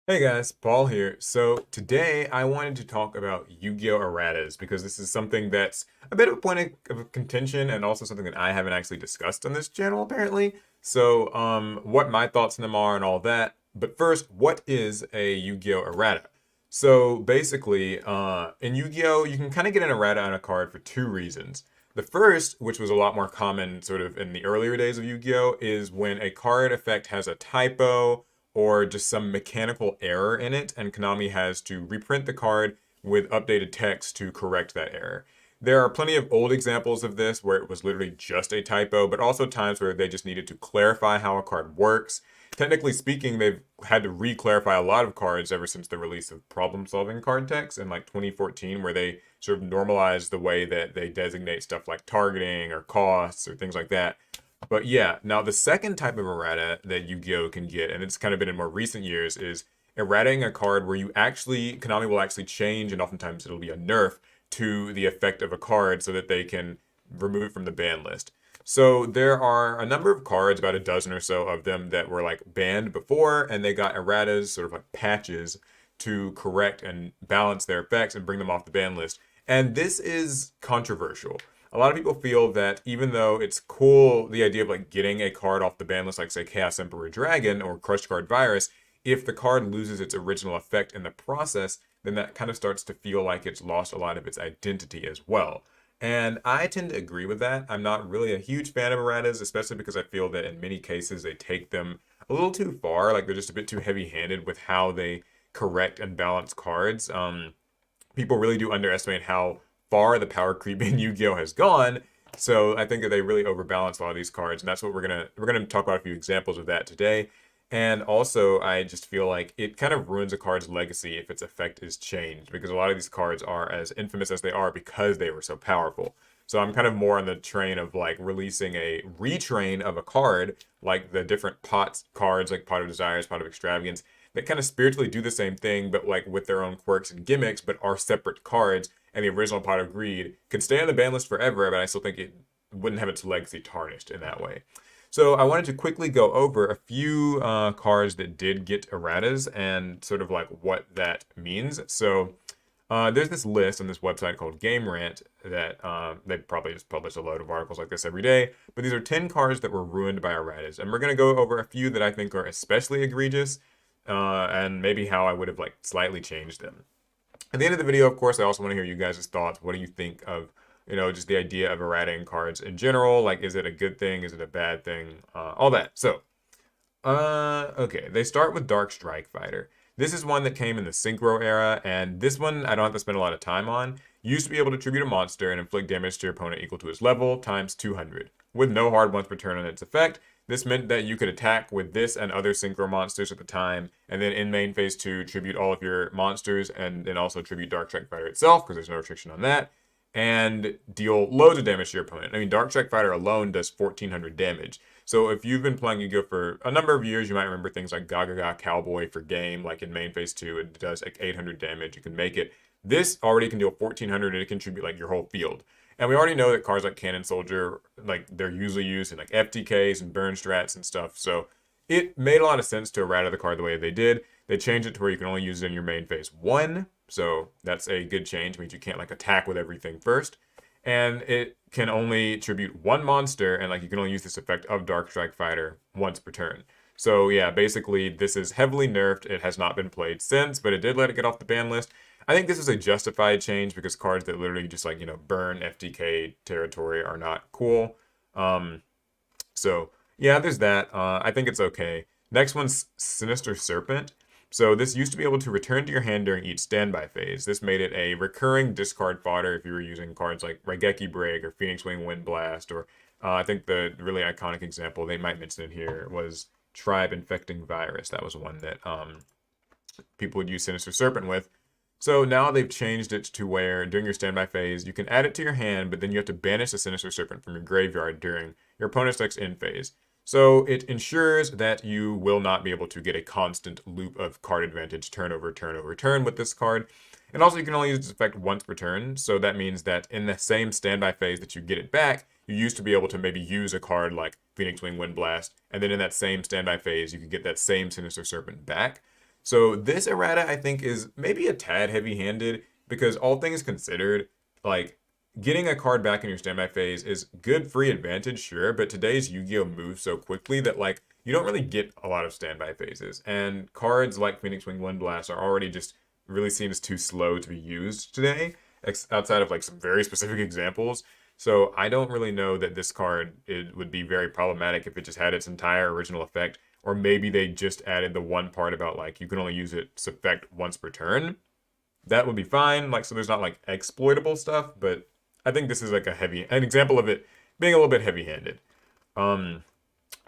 Hey guys, Paul here. So today I wanted to talk about Yu-Gi-Oh! Erratas because this is something that's a bit of a point of contention and also something that I haven't actually discussed on this channel apparently. So what my thoughts on them are and all that. But first, what is a Yu-Gi-Oh! Errata? So basically, in Yu-Gi-Oh! You can kind of get an errata on a card for two reasons. The first, which was a lot more common sort of in the earlier days of Yu-Gi-Oh!, is when a card effect has a typo or just some mechanical error in it, and Konami has to reprint the card with updated text to correct that error. There are plenty of old examples of this where it was literally just a typo, but also times where they just needed to clarify how a card works. Technically speaking, they've had to re-clarify a lot of cards ever since the release of problem-solving card text in like 2014, where they sort of normalized the way that they designate stuff like targeting or costs or things like that. But yeah, now the second type of errata that Yu-Gi-Oh can get, and it's kind of been in more recent years, is errating a card where you actually Konami will actually change, and oftentimes it'll be a nerf to the effect of a card so that they can remove it from the ban list. So there are a number of cards, about a dozen or so of them, that were like banned before, and they got erratas, sort of like patches, to correct and balance their effects and bring them off the ban list. And this is controversial. A lot of people feel that even though it's cool, the idea of like getting a card off the ban list, like say Chaos Emperor Dragon or Crush Card Virus, if the card loses its original effect in the process, then that kind of starts to feel like it's lost a lot of its identity as well. And I tend to agree with that. I'm not really a huge fan of erratas, especially because I feel that in many cases they take them a little too far. Like they're just a bit too heavy handed with how they correct and balance cards. People really do underestimate how far the power creep in Yu-Gi-Oh has gone. So I think that they really overbalance a lot of these cards, and that's what we're gonna talk about a few examples of that today. And also, I just feel like it kind of ruins a card's legacy if its effect is changed, because a lot of these cards are as infamous as they are because they were so powerful. So I'm kind of more on the train of like releasing a retrain of a card, like the different pots cards, like Pot of Desires, Pot of Extravagance, that kind of spiritually do the same thing, but like with their own quirks and gimmicks, but are separate cards. And the original Pot of Greed could stay on the ban list forever, but I still think it wouldn't have its legacy tarnished in that way. So I wanted to quickly go over a few cards that did get erratas and sort of like what that means. So there's this list on this website called Game Rant that they probably just publish a load of articles like this every day. But these are 10 cards that were ruined by erratas, and we're gonna go over a few that I think are especially egregious, and maybe how I would have like slightly changed them. At the end of the video, of course, I also want to hear you guys' thoughts. What do you think of, just the idea of errating cards in general? Like, is it a good thing? Is it a bad thing? All that. So, okay. They start with Dark Strike Fighter. This is one that came in the Synchro era, and this one I don't have to spend a lot of time on. You used to be able to tribute a monster and inflict damage to your opponent equal to its level times 200, with no hard once per turn on its effect. This meant that you could attack with this and other synchro monsters at the time, and then in main phase 2, tribute all of your monsters, and then also tribute Dark Strike Fighter itself, because there's no restriction on that, and deal loads of damage to your opponent. I mean, Dark Strike Fighter alone does 1400 damage. So if you've been playing Yu-Gi-Oh for a number of years, you might remember things like Gaga Cowboy for game, like in main phase 2, it does like 800 damage. You can make it. This already can deal 1400 and it can contribute like your whole field. And we already know that cards like Cannon Soldier, like they're usually used in like FTKs and burn strats and stuff. So it made a lot of sense to errata the card the way they did. They changed it to where you can only use it in your main phase 1. So that's a good change. It means you can't like attack with everything first. And it can only tribute one monster, and like you can only use this effect of Dark Strike Fighter once per turn. So yeah, basically this is heavily nerfed. It has not been played since, but it did let it get off the ban list. I think this is a justified change because cards that literally just like, burn FTK territory are not cool. Um, so yeah, there's that. I think it's okay. Next one's Sinister Serpent. So this used to be able to return to your hand during each standby phase. This made it a recurring discard fodder if you were using cards like Raigeki Break or Phoenix Wing Wind Blast, or I think the really iconic example they might mention it here was Tribe Infecting Virus. That was one that people would use Sinister Serpent with. So now they've changed it to where during your standby phase, you can add it to your hand, but then you have to banish the Sinister Serpent from your graveyard during your opponent's next end phase. So it ensures that you will not be able to get a constant loop of card advantage turn over turn over turn with this card. And also you can only use this effect once per turn. So that means that in the same standby phase that you get it back, you used to be able to maybe use a card like Phoenix Wing Wind Blast, and then in that same standby phase, you could get that same Sinister Serpent back. So this errata, I think, is maybe a tad heavy-handed because all things considered, like getting a card back in your standby phase is good free advantage, sure, but today's Yu-Gi-Oh moves so quickly that like you don't really get a lot of standby phases. And cards like Phoenix Wing Wind Blast are already just really seen as too slow to be used today, outside of like some very specific examples. So I don't really know that this card it would be very problematic if it just had its entire original effect, or maybe they just added the one part about like you can only use its effect once per turn. That would be fine. Like so, there's not like exploitable stuff, but I think this is like an example of it being a little bit heavy-handed. Um,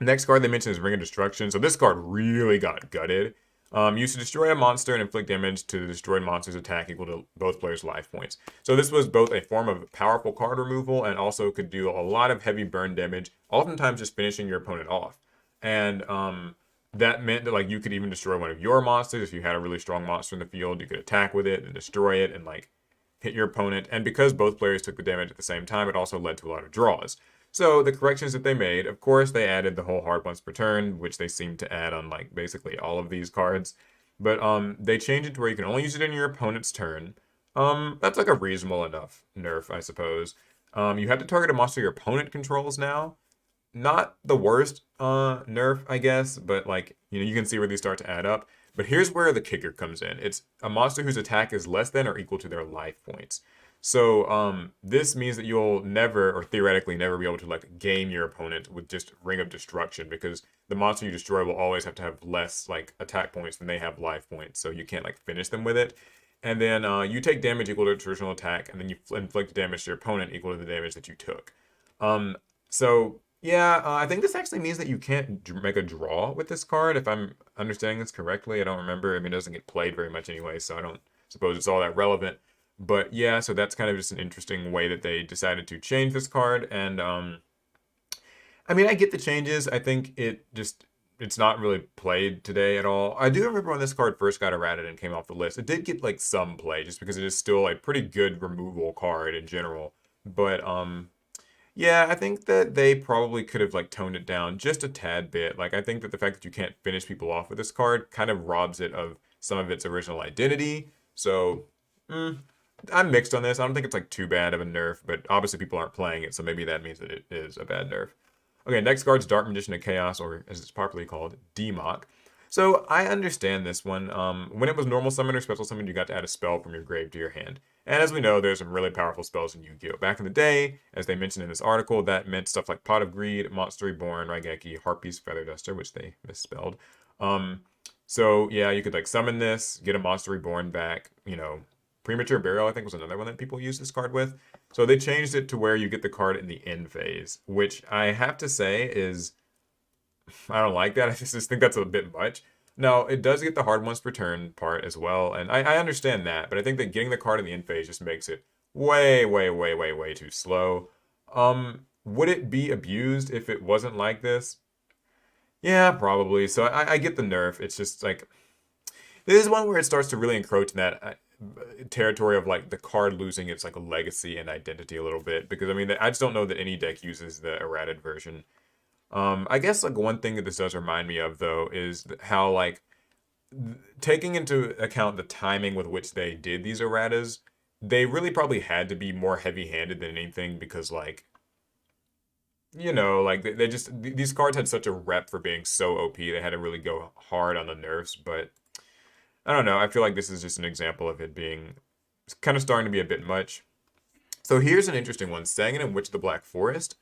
Next card they mentioned is Ring of Destruction. So this card really got gutted. Used to destroy a monster and inflict damage to the destroyed monster's attack equal to both players' life points. So this was both a form of powerful card removal and also could do a lot of heavy burn damage, oftentimes just finishing your opponent off. And that meant that like you could even destroy one of your monsters if you had a really strong monster in the field. You could attack with it and destroy it and like hit your opponent. And because both players took the damage at the same time, it also led to a lot of draws. So the corrections that they made, of course, they added the whole hard once per turn, which they seem to add on like basically all of these cards. But they changed it to where you can only use it in your opponent's turn. That's like a reasonable enough nerf, I suppose. You have to target a monster your opponent controls now. Not the worst nerf, I guess, but like you can see where these start to add up. But here's where the kicker comes in. It's a monster whose attack is less than or equal to their life points. So this means that you'll never, or theoretically never, be able to like game your opponent with just Ring of Destruction because the monster you destroy will always have to have less like attack points than they have life points. So you can't like finish them with it. And then you take damage equal to a traditional attack, and then you inflict damage to your opponent equal to the damage that you took. So yeah, I think this actually means that you can't make a draw with this card, if I'm understanding this correctly. I don't remember. I mean, it doesn't get played very much anyway, so I don't suppose it's all that relevant. But yeah, so that's kind of just an interesting way that they decided to change this card. And I mean, I get the changes. I think it's not really played today at all. I do remember when this card first got errated and came off the list. It did get like some play just because it is still a pretty good removal card in general. But yeah, I think that they probably could have like toned it down just a tad bit. Like I think that the fact that you can't finish people off with this card kind of robs it of some of its original identity. So I'm mixed on this. I don't think it's like too bad of a nerf, but obviously people aren't playing it, so maybe that means that it is a bad nerf. Okay, next card's Dark Magician of Chaos, or as it's popularly called, DMOC. So I understand this one. When it was normal summon or special summon, you got to add a spell from your grave to your hand. And as we know, there's some really powerful spells in Yu-Gi-Oh! Back in the day, as they mentioned in this article, that meant stuff like Pot of Greed, Monster Reborn, Raigeki, Harpy's Feather Duster, which they misspelled. So yeah, you could like summon this, get a Monster Reborn back, Premature Burial, I think, was another one that people use this card with. So they changed it to where you get the card in the end phase, which I have to say is, I don't like that. I just think that's a bit much. Now, it does get the hard once per turn part as well, and I understand that, but I think that getting the card in the end phase just makes it way, way, way, way, way too slow. Would it be abused if it wasn't like this? Yeah, probably. So I get the nerf. It's just like, this is one where it starts to really encroach in that territory of like the card losing its like legacy and identity a little bit because I mean I just don't know that any deck uses the errated version. I guess like one thing that this does remind me of though is how like taking into account the timing with which they did these erratas, they really probably had to be more heavy-handed than anything because like like they just these cards had such a rep for being so OP. They had to really go hard on the nerfs, but I don't know. I feel like this is just an example of it being kind of starting to be a bit much. So here's an interesting one. Sangan and Witch of the Black Forest.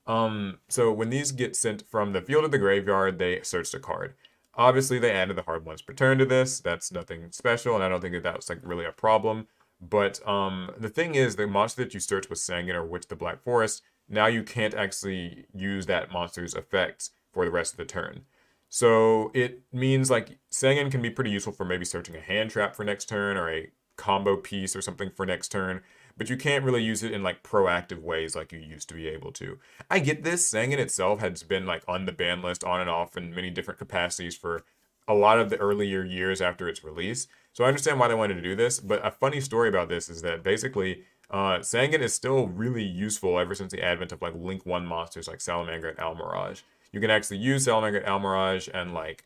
So when these get sent from the field to the graveyard, they search the card. Obviously, they added the hard once per turn to this. That's nothing special, and I don't think that that's like really a problem. But the thing is, the monster that you search with Sangan or Witch of the Black Forest, now you can't actually use that monster's effects for the rest of the turn. So it means like Sangan can be pretty useful for maybe searching a hand trap for next turn or a combo piece or something for next turn, but you can't really use it in like proactive ways like you used to be able to. I get this. Sangan itself has been like on the ban list on and off in many different capacities for a lot of the earlier years after its release. So I understand why they wanted to do this, but a funny story about this is that basically Sangan is still really useful ever since the advent of like Link 1 monsters like Salamander and Almirage. You can actually use Salamander and Almirage and like,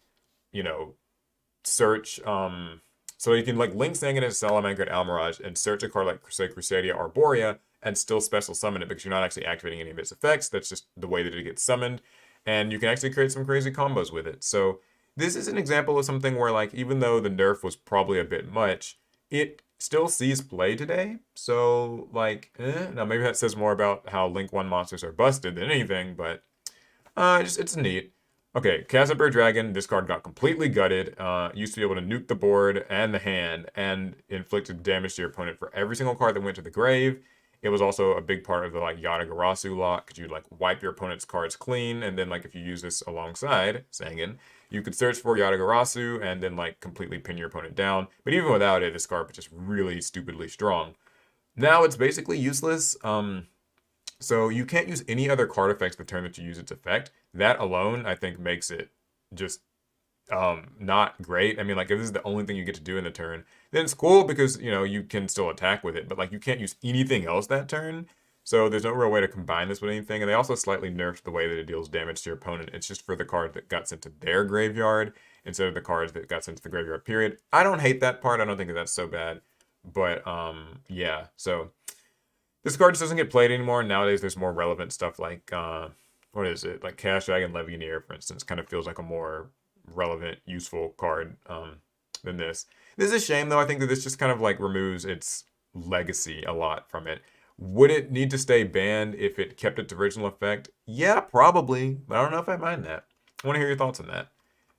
you know, search so you can like link Sangan into Salamanca and Almirage and search a card like say Crusadia or Arborea and still special summon it because you're not actually activating any of its effects. That's just the way that it gets summoned. And you can actually create some crazy combos with it. So this is an example of something where like even though the nerf was probably a bit much, it still sees play today. So like now maybe that says more about how Link 1 monsters are busted than anything, but it's neat. Okay, Casper Dragon, this card got completely gutted. Used to be able to nuke the board and the hand and inflicted damage to your opponent for every single card that went to the grave. It was also a big part of the like Yata-Garasu lock, because you like wipe your opponent's cards clean, and then like if you use this alongside Sangan, you could search for Yata-Garasu and then like completely pin your opponent down. But even without it, this card was just really stupidly strong. Now it's basically useless. So you can't use any other card effects the turn that you use its effect. That alone, I think, makes it just not great. I mean, like if this is the only thing you get to do in the turn, then it's cool because you know you can still attack with it, but like you can't use anything else that turn. So there's no real way to combine this with anything. And they also slightly nerfed the way that it deals damage to your opponent. It's just for the card that got sent to their graveyard instead of the cards that got sent to the graveyard, period. I don't hate that part. I don't think that that's so bad. But yeah, so this card just doesn't get played anymore. Nowadays, there's more relevant stuff like, what is it? Like Chaos Dragon Legionnaire, for instance, kind of feels like a more relevant, useful card than this. This is a shame, though. I think that this just kind of like removes its legacy a lot from it. Would it need to stay banned if it kept its original effect? Yeah, probably. But I don't know if I mind that. I want to hear your thoughts on that.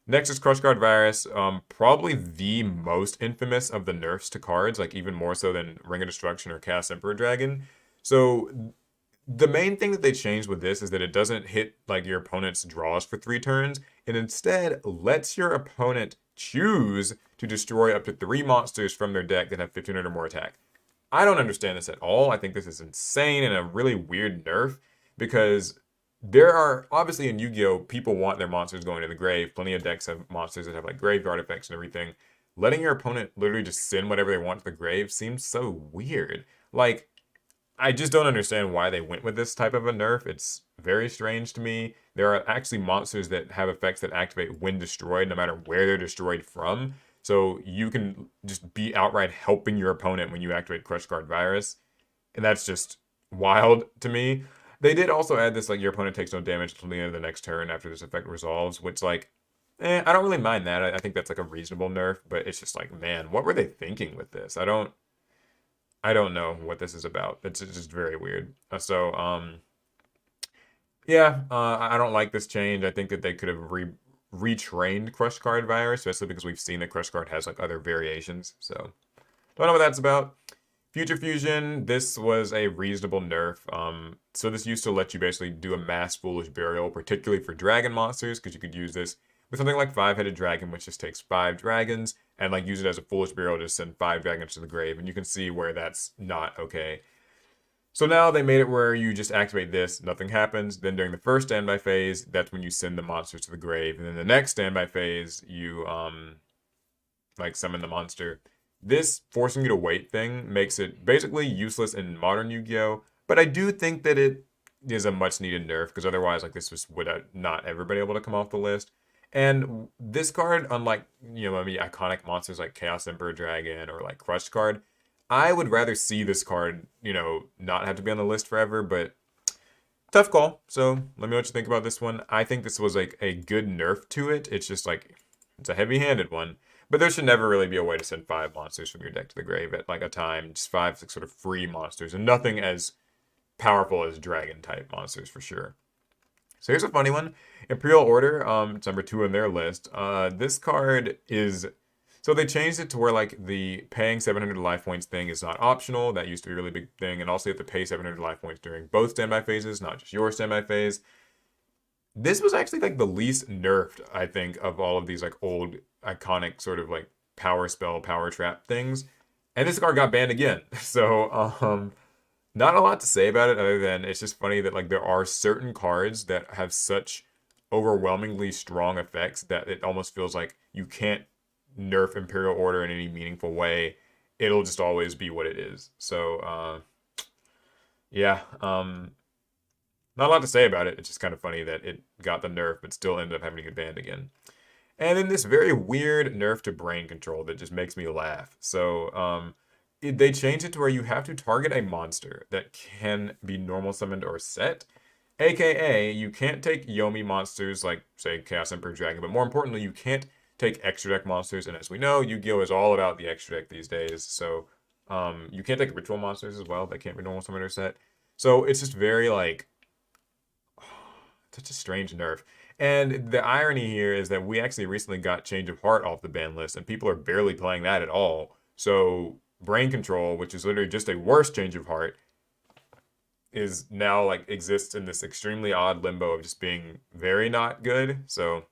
Next is Crush Guard Virus, probably the most infamous of the nerfs to cards, like even more so than Ring of Destruction or Chaos Emperor Dragon. So the main thing that they changed with this is that it doesn't hit like your opponent's draws for 3 turns. It instead lets your opponent choose to destroy up to 3 monsters from their deck that have 1500 or more attack. I don't understand this at all. I think this is insane and a really weird nerf because there are obviously in Yu-Gi-Oh! People want their monsters going to the grave. Plenty of decks have monsters that have like graveyard effects and everything. Letting your opponent literally just send whatever they want to the grave seems so weird. Like, I just don't understand why they went with this type of a nerf. It's very strange to me. There are actually monsters that have effects that activate when destroyed, no matter where they're destroyed from. So you can just be outright helping your opponent when you activate Crush Guard Virus. And that's just wild to me. They did also add this, like, your opponent takes no damage until the end of the next turn after this effect resolves, which, like, I don't really mind that. I think that's, like, a reasonable nerf, but it's just like, man, what were they thinking with this? I don't know what this is about. It's just very weird. Yeah, I don't like this change. I think that they could have retrained Crush Card Virus, especially because we've seen that Crush Card has like other variations. So don't know what that's about. Future Fusion, this was a reasonable nerf. So this used to let you basically do a mass Foolish Burial, particularly for dragon monsters, because you could use this with something like Five-Headed Dragon, which just takes 5 dragons, and like use it as a Foolish Burial to send 5 dragons to the grave. And you can see where that's not okay. So now they made it where you just activate this, nothing happens. Then during the first standby phase, that's when you send the monsters to the grave. And then the next standby phase, you like summon the monster. This forcing you to wait thing makes it basically useless in modern Yu-Gi-Oh! But I do think that it is a much needed nerf because otherwise like this would have not ever been able to come off the list. And this card, unlike maybe iconic monsters like Chaos Emperor Dragon or like Crush Card, I would rather see this card, not have to be on the list forever, but tough call. So let me know what you think about this one. I think this was like a good nerf to it. It's just like, it's a heavy-handed one. But there should never really be a way to send 5 monsters from your deck to the grave at like a time. Just 5 sort of free monsters and nothing as powerful as dragon type monsters for sure. So here's a funny one. Imperial Order, it's number 2 on their list. This card is... So they changed it to where like the paying 700 life points thing is not optional. That used to be a really big thing. And also you have to pay 700 life points during both standby phases, not just your standby phase. This was actually like the least nerfed, I think, of all of these like old iconic sort of like power spell, power trap things. And this card got banned again. So not a lot to say about it other than it's just funny that like there are certain cards that have such overwhelmingly strong effects that it almost feels like you can't nerf Imperial Order in any meaningful way. It'll just always be what it is. So yeah, not a lot to say about it. It's just kind of funny that it got the nerf but still ended up having to get banned again. And then this very weird nerf to brain control that just makes me laugh. So they changed it to where you have to target a monster that can be normal summoned or set. AKA, you can't take Yomi monsters like, say, Chaos Emperor Dragon, but more importantly, you can't take extra deck monsters. And as we know, Yu-Gi-Oh! Is all about the extra deck these days. So you can't take ritual monsters as well. They can't be normal summoned or set. So it's just very like such a strange nerf. And the irony here is that we actually recently got Change of Heart off the ban list, and people are barely playing that at all. So Brain Control, which is literally just a worse Change of Heart, is now like exists in this extremely odd limbo of just being very not good. So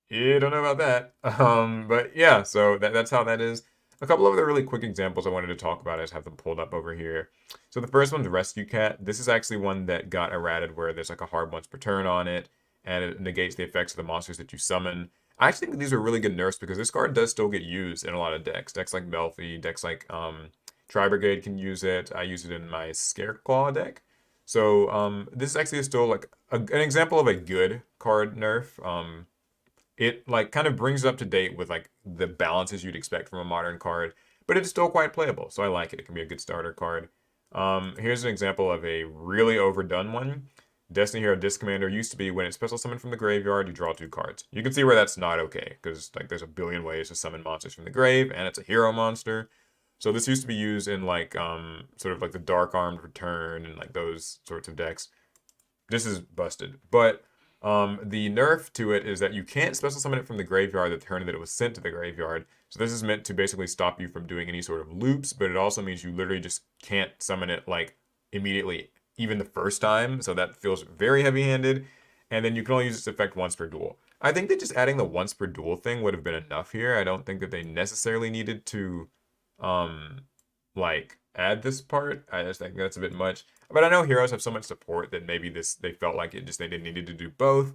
yeah, don't know about that. But yeah, so that's how that is. A couple of other really quick examples I wanted to talk about. I just have them pulled up over here. So the first one's Rescue Cat. This is actually one that got errated where there's like a hard once per turn on it, and it negates the effects of the monsters that you summon. I actually think these are really good nerfs because this card does still get used in a lot of decks. Decks like Melfi, decks like Tri Brigade can use it. I use it in my Scareclaw deck. So this is actually still like an example of a good card nerf. It like kind of brings it up to date with like the balances you'd expect from a modern card, but it's still quite playable. So I like it. It can be a good starter card. Here's an example of a really overdone one. Destiny Hero Disc Commander used to be when it's special summoned from the graveyard, you draw 2 cards. You can see where that's not okay, because like there's a billion ways to summon monsters from the grave, and it's a hero monster. So this used to be used in like sort of like the Dark Armed Return and like those sorts of decks. This is busted. But the nerf to it is that you can't special summon it from the graveyard the turn that it was sent to the graveyard. So this is meant to basically stop you from doing any sort of loops, but it also means you literally just can't summon it like immediately, even the first time. So that feels very heavy-handed. And then you can only use its effect once per duel. I think that just adding the once per duel thing would have been enough here. I don't think that they necessarily needed to like add this part. I just think that's a bit much. But I know heroes have so much support that maybe they felt like they didn't needed to do both.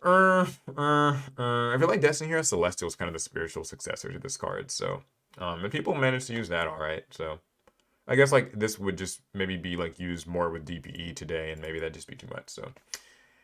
I feel like Destiny Hero Celestial is kind of the spiritual successor to this card. So and people managed to use that all right. So I guess like this would just maybe be like used more with DPE today, and maybe that'd just be too much. So.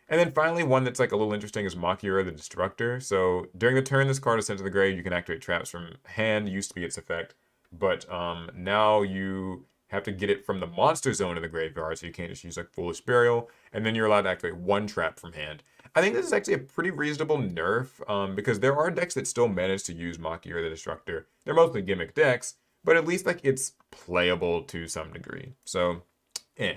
And then finally, one that's like a little interesting is Makira the Destructor. So during the turn this card is sent to the grave, you can activate traps from hand, used to be its effect. But now you have to get it from the monster zone of the graveyard, so you can't just use like Foolish Burial. And then you're allowed to activate 1 trap from hand. I think this is actually a pretty reasonable nerf because there are decks that still manage to use Makira the Destructor. They're mostly gimmick decks, but at least like it's playable to some degree. So, eh.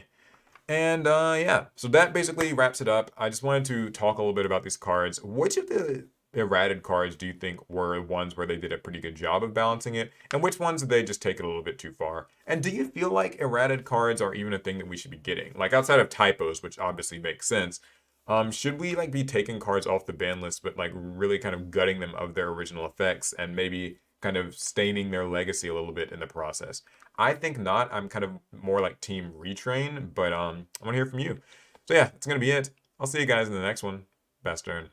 And yeah, so that basically wraps it up. I just wanted to talk a little bit about these cards. Which of the errated cards do you think were ones where they did a pretty good job of balancing it? And which ones did they just take it a little bit too far? And do you feel like errated cards are even a thing that we should be getting? Like outside of typos, which obviously makes sense. Should we like be taking cards off the ban list, but like really kind of gutting them of their original effects and maybe kind of staining their legacy a little bit in the process? I think not. I'm kind of more like team retrain, but I want to hear from you. So yeah, that's gonna be it. I'll see you guys in the next one. Best turn.